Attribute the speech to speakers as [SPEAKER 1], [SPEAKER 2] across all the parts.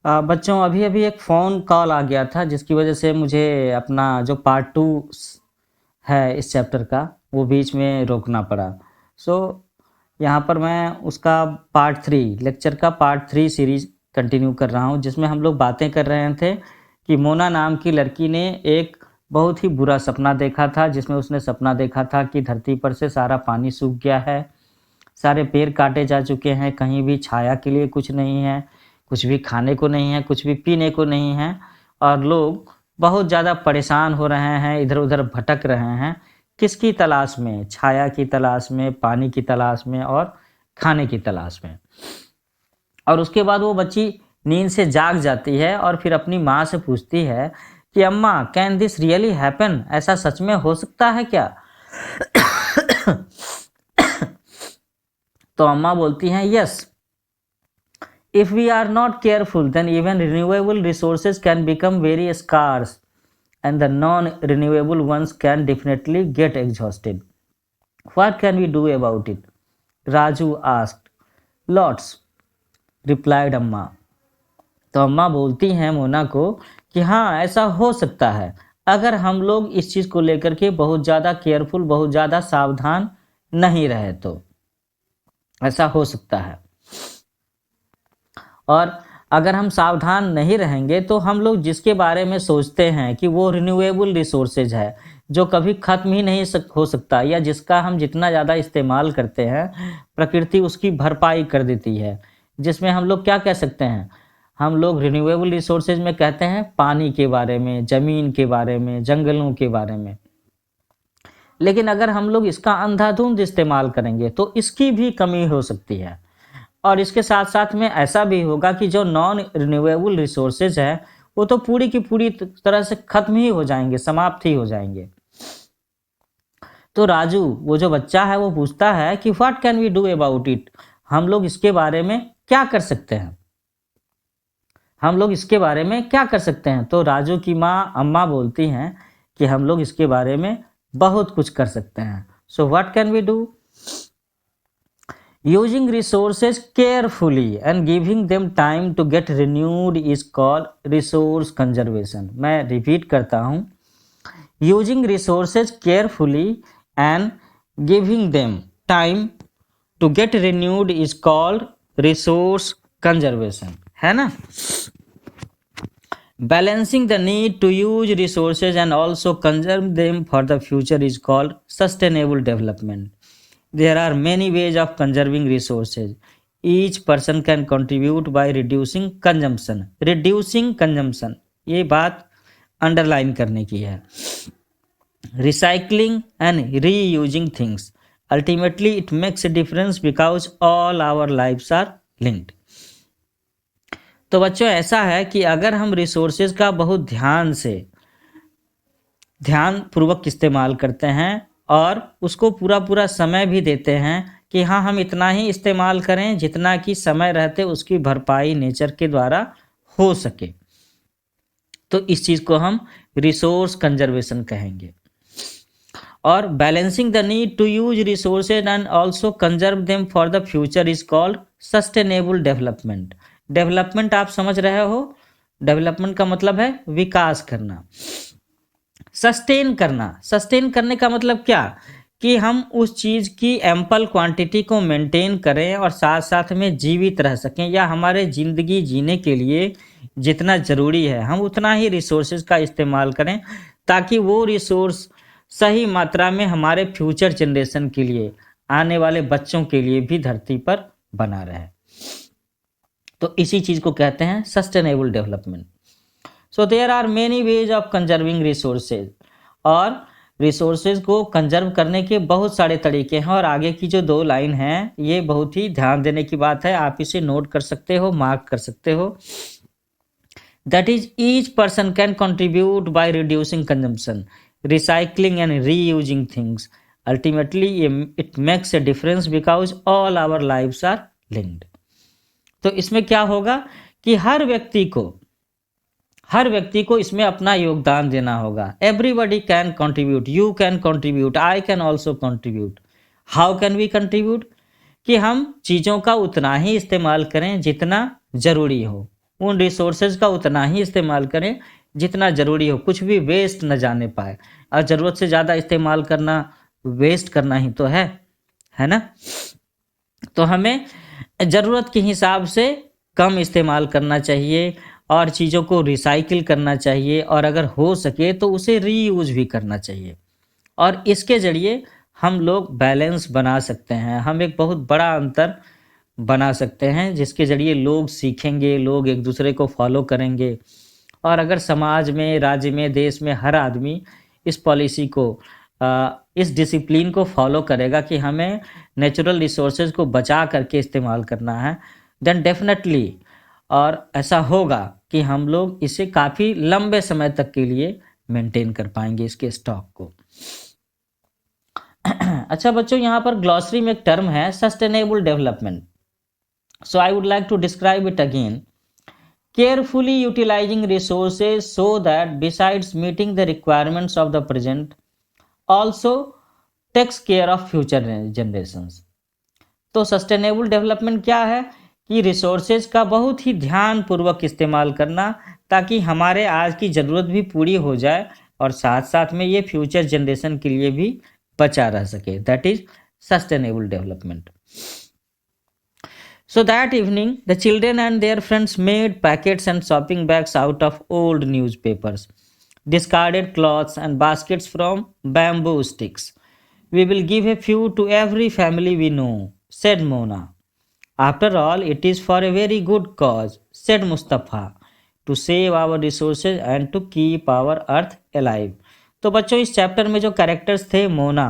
[SPEAKER 1] बच्चों अभी अभी एक फ़ोन कॉल आ गया था जिसकी वजह से मुझे अपना जो पार्ट 2 है इस चैप्टर का वो बीच में रोकना पड़ा। सो यहाँ पर मैं उसका पार्ट 3 लेक्चर का पार्ट 3 सीरीज़ कंटिन्यू कर रहा हूँ, जिसमें हम लोग बातें कर रहे थे कि मोना नाम की लड़की ने एक बहुत ही बुरा सपना देखा था, जिसमें उसने सपना देखा था कि धरती पर से सारा पानी सूख गया है, सारे पेड़ काटे जा चुके हैं, कहीं भी छाया के लिए कुछ नहीं है, कुछ भी खाने को नहीं है, कुछ भी पीने को नहीं है और लोग बहुत ज़्यादा परेशान हो रहे हैं, इधर-उधर भटक रहे हैं। किसकी तलाश में? छाया की तलाश में, पानी की तलाश में और खाने की तलाश में। और उसके बाद वो बच्ची नींद से जाग जाती है और फिर अपनी माँ से पूछती है कि अम्मा कैन दिस रियली हैपन? ऐसा सच में हो सकता है क्या? तो अम्मा बोलती हैं yes, if we are not careful then even renewable resources can become very scarce and the non-renewable ones can definitely get exhausted. What can we do about it? Raju asked. Lots, replied अम्मा। तो अम्मा बोलती हैं मोना को कि हाँ ऐसा हो सकता है अगर हम लोग इस चीज़ को लेकर के बहुत ज़्यादा केयरफुल, बहुत ज़्यादा सावधान नहीं रहे तो ऐसा हो सकता है। और अगर हम सावधान नहीं रहेंगे तो हम लोग जिसके बारे में सोचते हैं कि वो रिन्यूएबल रिसोर्सेज है, जो कभी ख़त्म ही नहीं हो सकता या जिसका हम जितना ज़्यादा इस्तेमाल करते हैं, प्रकृति उसकी भरपाई कर देती है। जिसमें हम लोग क्या कह सकते हैं? हम लोग रिन्यूएबल रिसोर्सेज में कहते हैं पानी के बारे में, ज़मीन के बारे में, जंगलों के बारे में। लेकिन अगर हम लोग इसका अंधाधुंध इस्तेमाल करेंगे तो इसकी भी कमी हो सकती है। और इसके साथ-साथ में ऐसा भी होगा कि जो नॉन रिन्यूएबल रिसोर्सेज है, वो तो पूरी की पूरी तरह से खत्म ही हो जाएँगे, समाप्त ही हो जाएँगे। तो राजू, वो जो बच्चा है वो पूछता है कि what can we do about it? हम लोग इसके बारे में क्या कर सकते हैं? हम लोग इसके बारे में क्या कर सकते हैं? तो राजू की माँ अम्मा बोलती हैं कि हम लोग इसके बारे में बहुत कुछ कर सकते हैं। So what can we do? Using resources carefully and giving them time to get renewed is called resource conservation. मैं रिपीट करता हूँ, Using resources carefully and giving them time to get renewed is called resource conservation. है ना? Balancing the need to use resources and also conserve them for the future is called sustainable development. There are many ways of conserving resources. Each person can contribute by reducing consumption. Reducing consumption, ये बात underline करने की है। Recycling and reusing things. Ultimately, it makes a difference because all our lives are linked. तो बच्चों ऐसा है कि अगर हम रिसोर्सेज का बहुत ध्यानपूर्वक इस्तेमाल करते हैं और उसको पूरा समय भी देते हैं कि हाँ हम इतना ही इस्तेमाल करें जितना कि समय रहते उसकी भरपाई नेचर के द्वारा हो सके, तो इस चीज़ को हम रिसोर्स कंजर्वेशन कहेंगे। और balancing the need to use resources and also conserve them for the future is called sustainable development. Development आप समझ रहे हो, डेवलपमेंट का मतलब है विकास करना, सस्टेन करना। सस्टेन करने का मतलब क्या? कि हम उस चीज़ की एम्पल क्वांटिटी को मेंटेन करें और साथ साथ में जीवित रह सकें, या हमारे ज़िंदगी जीने के लिए जितना ज़रूरी है हम उतना ही रिसोर्सेज का इस्तेमाल करें, ताकि वो रिसोर्स सही मात्रा में हमारे फ्यूचर जनरेशन के लिए, आने वाले बच्चों के लिए भी धरती पर बना रहे। तो इसी चीज़ को कहते हैं sustainable development. So there are many ways of conserving resources. और रिसोर्सेज को कंजर्व करने के बहुत सारे तरीके हैं, और आगे की जो 2 लाइन हैं ये बहुत ही ध्यान देने की बात है, आप इसे नोट कर सकते हो, मार्क कर सकते हो। That is each person can contribute by reducing consumption, recycling and reusing things. Ultimately it makes a difference because all our lives are linked. तो इसमें क्या होगा कि हर व्यक्ति को इसमें अपना योगदान देना होगा। Everybody can contribute, you can contribute, I can also contribute. How can we contribute? कि हम चीज़ों का उतना ही इस्तेमाल करें जितना ज़रूरी हो, उन रिसोर्सेज का उतना ही इस्तेमाल करें जितना ज़रूरी हो, कुछ भी वेस्ट न जाने पाए। और ज़रूरत से ज़्यादा इस्तेमाल करना वेस्ट करना ही तो है ना? तो हमें ज़रूरत के हिसाब से कम इस्तेमाल करना चाहिए और चीज़ों को रिसाइकिल करना चाहिए, और अगर हो सके तो उसे रीयूज़ भी करना चाहिए। और इसके ज़रिए हम लोग बैलेंस बना सकते हैं, हम एक बहुत बड़ा अंतर बना सकते हैं, जिसके ज़रिए लोग सीखेंगे, लोग एक दूसरे को फॉलो करेंगे। और अगर समाज में, राज्य में, देश में हर आदमी इस पॉलिसी को, इस डिसिप्लिन को फॉलो करेगा कि हमें नेचुरल रिसोर्सेज को बचा करके इस्तेमाल करना है, देन डेफिनेटली, और ऐसा होगा कि हम लोग इसे काफ़ी लंबे समय तक के लिए मेंटेन कर पाएंगे इसके स्टॉक को। अच्छा बच्चों, यहाँ पर ग्लॉसरी में एक टर्म है sustainable development. So I would like to describe it again. Carefully utilizing resources so that besides meeting the requirements of the present, also takes care of future generations. तो sustainable development क्या है कि resources का बहुत ही ध्यान पूर्वक इस्तेमाल करना, ताकि हमारे आज की ज़रूरत भी पूरी हो जाए और साथ साथ में ये फ्यूचर जनरेशन के लिए भी बचा रह सके। That is sustainable development. So that evening, the children and their friends made packets and shopping bags out of old newspapers, discarded cloths and baskets from bamboo sticks. We will give a few to every family we know, said Mona. After all, it is for a very good cause, said Mustafa, to save our resources and to keep our earth alive. तो बच्चों, इस chapter में जो characters थे, मोना,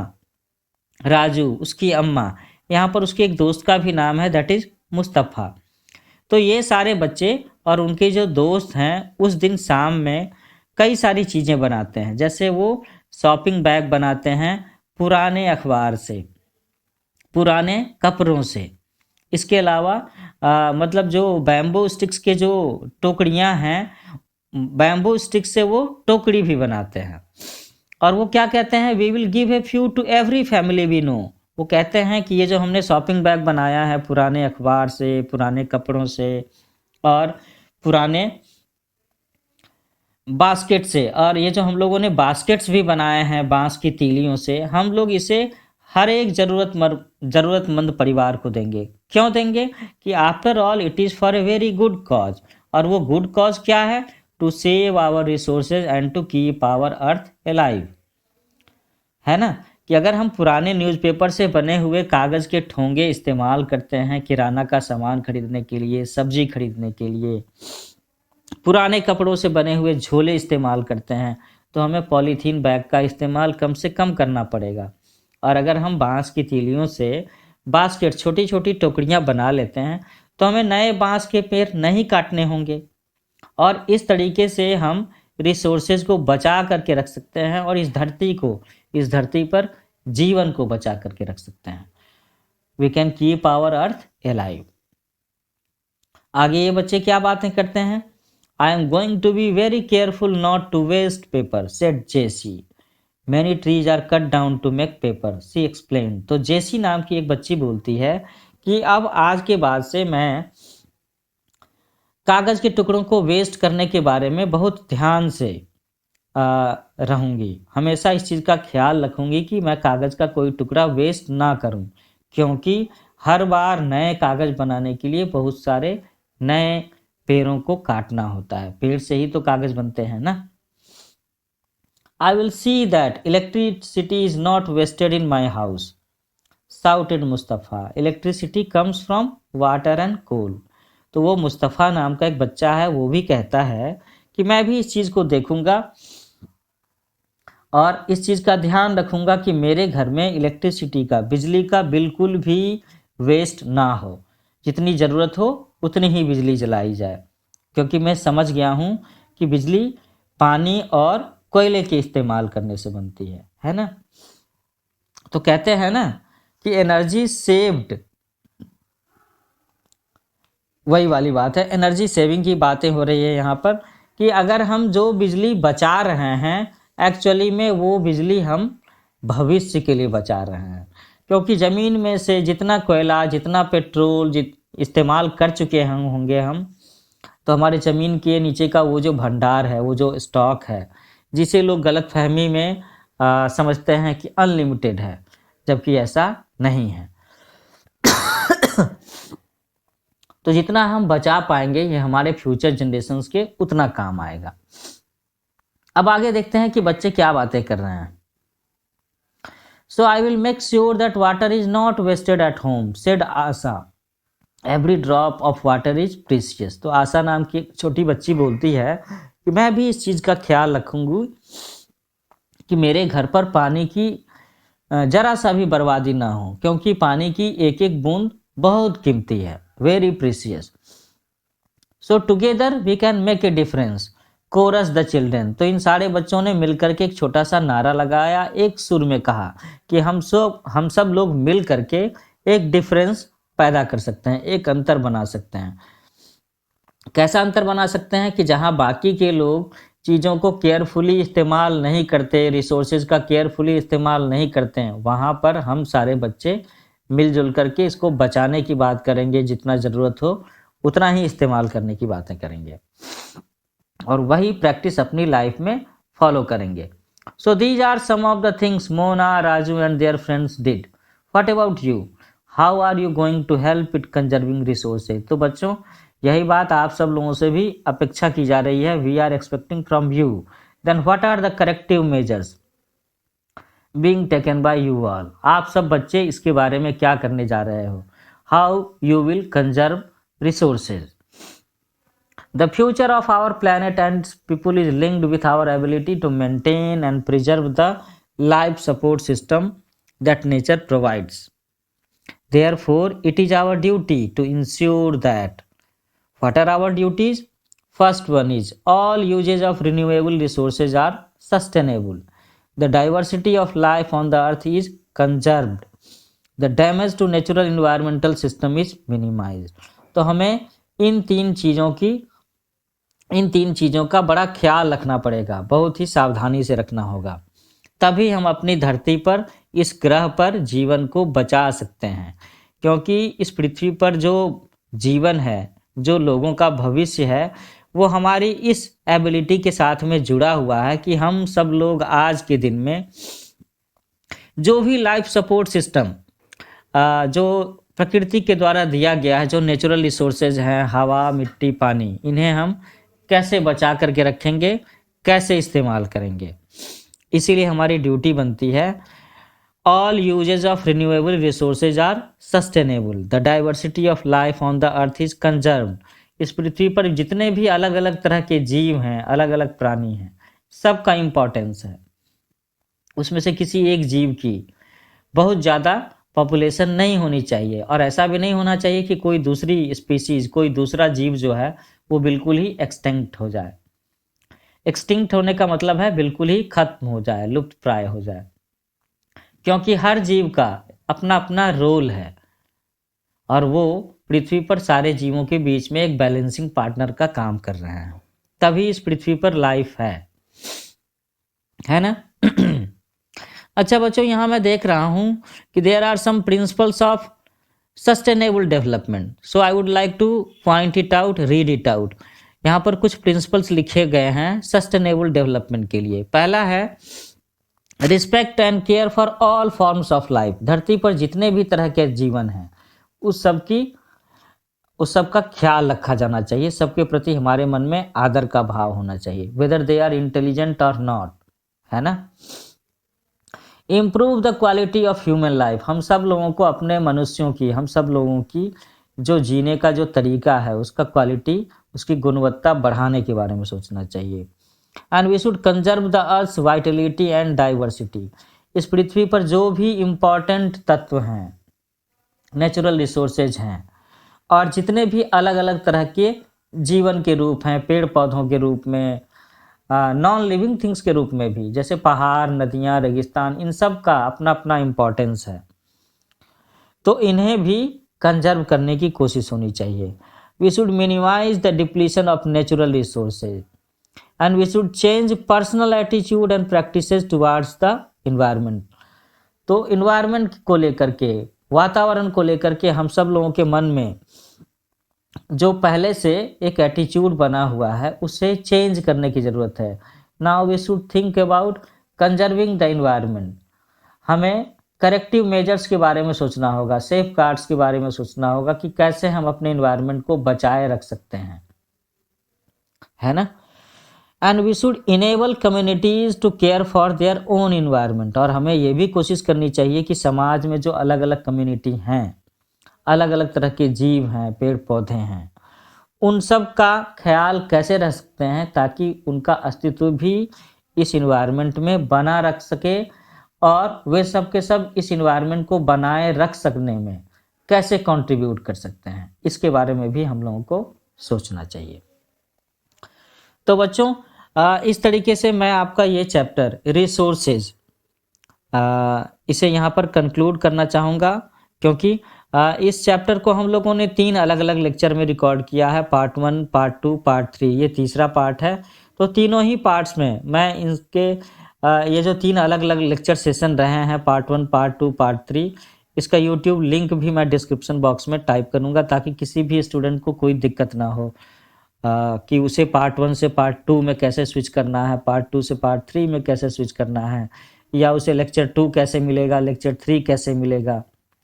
[SPEAKER 1] राजू, उसकी अम्मा, यहाँ पर उसके एक दोस्त का भी नाम है, दैट इज मुस्तफ़ा। तो ये सारे बच्चे और उनके जो दोस्त हैं उस दिन शाम में कई सारी चीज़ें बनाते हैं, जैसे वो शॉपिंग बैग बनाते हैं पुराने अखबार से, पुराने कपड़ों से। इसके अलावा मतलब जो बैम्बू स्टिक्स के जो टोकरियाँ हैं, बैम्बू स्टिक से वो टोकरी भी बनाते हैं। और वो क्या कहते हैं, we will give a few to every family we know. वो कहते हैं कि ये जो हमने शॉपिंग बैग बनाया है पुराने अखबार से, पुराने कपड़ों से और पुराने बास्केट से, और ये जो हम लोगों ने बास्केट्स भी बनाए हैं बांस की तीलियों से, हम लोग इसे हर एक ज़रूरतमंद परिवार को देंगे। क्यों देंगे कि after all it is for a very good cause. और वो गुड कॉज क्या है, to save our resources and to keep our earth alive, है ना। कि अगर हम पुराने न्यूज़पेपर से बने हुए कागज़ के ठोंगे इस्तेमाल करते हैं किराना का सामान खरीदने के लिए, सब्जी खरीदने के लिए, पुराने कपड़ों से बने हुए झोले इस्तेमाल करते हैं, तो हमें पॉलीथीन बैग का इस्तेमाल कम से कम करना पड़ेगा। और अगर हम बांस की तीलियों से बास्केट, छोटी छोटी टोकरियां बना लेते हैं, तो हमें नए बांस के पेड़ नहीं काटने होंगे। और इस तरीके से हम रिसोर्सेज को बचा करके रख सकते हैं और इस धरती पर जीवन को बचा करके रख सकते हैं। We can keep our earth alive. आगे ये बच्चे क्या बातें करते हैं, I am going to be very careful not to waste paper, said Jessie. Many trees are cut down to make paper, see explain. तो जेसी नाम की एक बच्ची बोलती है कि अब आज के बाद से मैं कागज़ के टुकड़ों को वेस्ट करने के बारे में बहुत ध्यान से रहूँगी, हमेशा इस चीज़ का ख्याल रखूँगी कि मैं कागज़ का कोई टुकड़ा वेस्ट ना करूँ, क्योंकि हर बार नए कागज़ बनाने के लिए बहुत सारे नए पेड़ों को काटना होता है, पेड़ से ही तो कागज़ बनते हैं ना। I will see that electricity is not wasted in my house, shouted Mustafa. Electricity comes from water and coal. तो वो मुस्तफ़ा नाम का एक बच्चा है, वो भी कहता है कि मैं भी इस चीज़ को देखूंगा और इस चीज़ का ध्यान रखूंगा कि मेरे घर में इलेक्ट्रिसिटी का, बिजली का बिल्कुल भी वेस्ट ना हो, जितनी ज़रूरत हो उतनी ही बिजली जलाई जाए, क्योंकि मैं समझ गया हूँ कि बिजली पानी और कोयले के इस्तेमाल करने से बनती है ना। तो कहते हैं ना कि एनर्जी सेव्ड, वही वाली बात है, एनर्जी सेविंग की बातें हो रही है यहाँ पर, कि अगर हम जो बिजली बचा रहे हैं एक्चुअली में वो बिजली हम भविष्य के लिए बचा रहे हैं, क्योंकि ज़मीन में से जितना कोयला, जितना पेट्रोल इस्तेमाल कर चुके होंगे हम, तो हमारे ज़मीन के नीचे का वो जो भंडार है, वो जो स्टॉक है, जिसे लोग गलतफ़हमी में समझते हैं कि अनलिमिटेड है, जबकि ऐसा नहीं है। तो जितना हम बचा पाएंगे ये हमारे फ्यूचर जनरेशन्स के उतना काम आएगा। अब आगे देखते हैं कि बच्चे क्या बातें कर रहे हैं। So I will make sure that water is not wasted at home, said Asha. Every drop of water is precious. तो आशा नाम की एक छोटी बच्ची बोलती है कि मैं भी इस चीज़ का ख्याल रखूंगी कि मेरे घर पर पानी की जरा सा भी बर्बादी ना हो, क्योंकि पानी की एक एक बूंद बहुत कीमती है, very precious. So together we can make a difference, chorus the children. तो इन सारे बच्चों ने मिलकर के एक छोटा सा नारा लगाया, एक सुर में कहा कि हम सब लोग मिल करके एक डिफरेंस पैदा कर सकते हैं, एक अंतर बना सकते हैं। कैसा अंतर बना सकते हैं कि जहां बाकी के लोग चीज़ों को केयरफुली इस्तेमाल नहीं करते, रिसोर्सेज का केयरफुली इस्तेमाल नहीं करते हैं, वहाँ पर हम सारे बच्चे मिलजुल करके इसको बचाने की बात करेंगे, जितना ज़रूरत हो उतना ही इस्तेमाल करने की बातें करेंगे और वही प्रैक्टिस अपनी लाइफ में फॉलो करेंगे। So these are some of the things Mona, Raju and their friends did. What about you? How are you going to help it conserving resources? तो बच्चों यही बात आप सब लोगों से भी अपेक्षा की जा रही है। We are expecting from you. Then what are the corrective measures being taken by you all? आप सब बच्चे इसके बारे में क्या करने जा रहे हो? How you will conserve resources. The future of our planet and people is linked with our ability to maintain and preserve the life support system that nature provides. Therefore, it is our duty to ensure that. What are our duties? First one is all uses of renewable resources are sustainable. The diversity of life on the earth is conserved. The damage to natural environmental system is minimized. तो हमें इन तीन चीज़ों का बड़ा ख्याल रखना पड़ेगा, बहुत ही सावधानी से रखना होगा, तभी हम अपनी धरती पर, इस ग्रह पर जीवन को बचा सकते हैं। क्योंकि इस पृथ्वी पर जो जीवन है, जो लोगों का भविष्य है, वो हमारी इस एबिलिटी के साथ में जुड़ा हुआ है कि हम सब लोग आज के दिन में जो भी लाइफ सपोर्ट सिस्टम जो प्रकृति के द्वारा दिया गया है, जो नेचुरल रिसोर्सेज हैं, हवा, मिट्टी, पानी, इन्हें हम कैसे बचा करके रखेंगे, कैसे इस्तेमाल करेंगे। इसीलिए हमारी ड्यूटी बनती है all usages of renewable resources are sustainable, the diversity of life on the earth is conserved. इस पृथ्वी पर जितने भी अलग अलग तरह के जीव हैं, अलग अलग प्राणी हैं, सबका इम्पोर्टेंस है। उसमें से किसी एक जीव की बहुत ज़्यादा पॉपुलेशन नहीं होनी चाहिए, और ऐसा भी नहीं होना चाहिए कि कोई दूसरी स्पीसीज, कोई दूसरा जीव जो है वो बिल्कुल ही एक्सटिंक्ट हो जाए। एक्सटिंक्ट होने का मतलब है बिल्कुल ही खत्म हो जाए, लुप्त प्राय हो जाए, क्योंकि हर जीव का अपना अपना रोल है और वो पृथ्वी पर सारे जीवों के बीच में एक बैलेंसिंग पार्टनर का काम कर रहे हैं, तभी इस पृथ्वी पर लाइफ है ना। अच्छा बच्चों, यहाँ मैं देख रहा हूँ कि there are some principles of sustainable development, so I would like to point it out, read it out. यहाँ पर कुछ प्रिंसिपल्स लिखे गए हैं सस्टेनेबल डेवलपमेंट के लिए। पहला है respect and care for all forms of life. धरती पर जितने भी तरह के जीवन हैं उस सब का ख्याल रखा जाना चाहिए, सबके प्रति हमारे मन में आदर का भाव होना चाहिए, वेदर दे आर इंटेलिजेंट और नॉट, है ना। Improve the quality of human life. हम सब लोगों को अपने मनुष्यों की, हम सब लोगों की जो जीने का जो तरीका है उसका क्वालिटी, उसकी गुणवत्ता बढ़ाने के बारे में सोचना चाहिए। And we should conserve the earth vitality and diversity. इस पृथ्वी पर जो भी इम्पॉर्टेंट तत्व हैं, नेचुरल रिसोर्सेज हैं, और जितने भी अलग अलग तरह के जीवन के रूप हैं, पेड़ पौधों के रूप में, नॉन लिविंग थिंग्स के रूप में भी, जैसे पहाड़, नदियाँ, रेगिस्तान, इन सब का अपना अपना इम्पोर्टेंस है, तो इन्हें भी कंजर्व करने की कोशिश होनी चाहिए। We should minimise the depletion of natural resources and we should change personal attitude and practices towards the environment. तो इन्वायरमेंट को लेकर के, वातावरण को लेकर के हम सब लोगों के मन में जो पहले से एक एटीट्यूड बना हुआ है उसे चेंज करने की ज़रूरत है। Now we should think about conserving the environment. हमें करेक्टिव मेजर्स के बारे में सोचना होगा, सेफ गार्ड्स के बारे में सोचना होगा कि कैसे हम अपने इन्वायरमेंट को बचाए रख सकते हैं, है ना। And we should enable communities to care for their own environment. और हमें ये भी कोशिश करनी चाहिए कि समाज में जो अलग अलग कम्युनिटी हैं, अलग अलग तरह के जीव हैं, पेड़ पौधे हैं, उन सब का ख्याल कैसे रख सकते हैं ताकि उनका अस्तित्व भी इस इन्वायरमेंट में बना रख सके, और वे सब के सब इस इन्वायरमेंट को बनाए रख सकने में कैसे कंट्रीब्यूट कर सकते हैं, इसके बारे में भी हम लोगों को सोचना चाहिए। तो बच्चों इस तरीके से मैं आपका ये चैप्टर रिसोर्सेज इसे यहाँ पर कंक्लूड करना चाहूँगा, क्योंकि इस चैप्टर को हम लोगों ने 3 अलग अलग लेक्चर में रिकॉर्ड किया है, पार्ट 1, पार्ट 2, पार्ट 3, ये तीसरा पार्ट है। तो तीनों ही पार्ट्स में मैं इनके ये जो 3 अलग अलग लेक्चर सेशन रहे हैं, पार्ट 1, पार्ट 2, पार्ट 3, इसका यूट्यूब लिंक भी मैं डिस्क्रिप्शन बॉक्स में टाइप करूँगा ताकि किसी भी स्टूडेंट को कोई दिक्कत ना हो कि उसे पार्ट 1 से पार्ट 2 में कैसे स्विच करना है, पार्ट 2 से पार्ट 3 में कैसे स्विच करना है, या उसे लेक्चर 2 कैसे मिलेगा, लेक्चर 3 कैसे मिलेगा,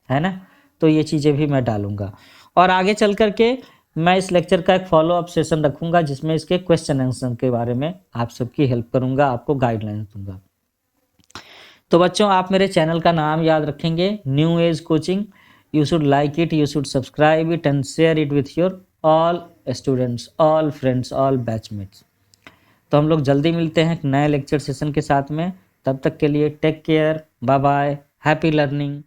[SPEAKER 1] है ना। तो ये चीज़ें भी मैं डालूंगा, और आगे चल कर के मैं इस लेक्चर का एक फॉलो अप सेशन रखूंगा जिसमें इसके क्वेश्चन आंसर के बारे में आप सबकी हेल्प करूंगा, आपको गाइडलाइंस दूंगा। तो बच्चों आप मेरे चैनल का नाम याद रखेंगे, new age coaching. You should like it, you should subscribe it and share it with your all students, all friends, all batchmates. तो हम लोग जल्दी मिलते हैं एक नए लेक्चर सेशन के साथ में। तब तक के लिए take care, bye bye, happy learning.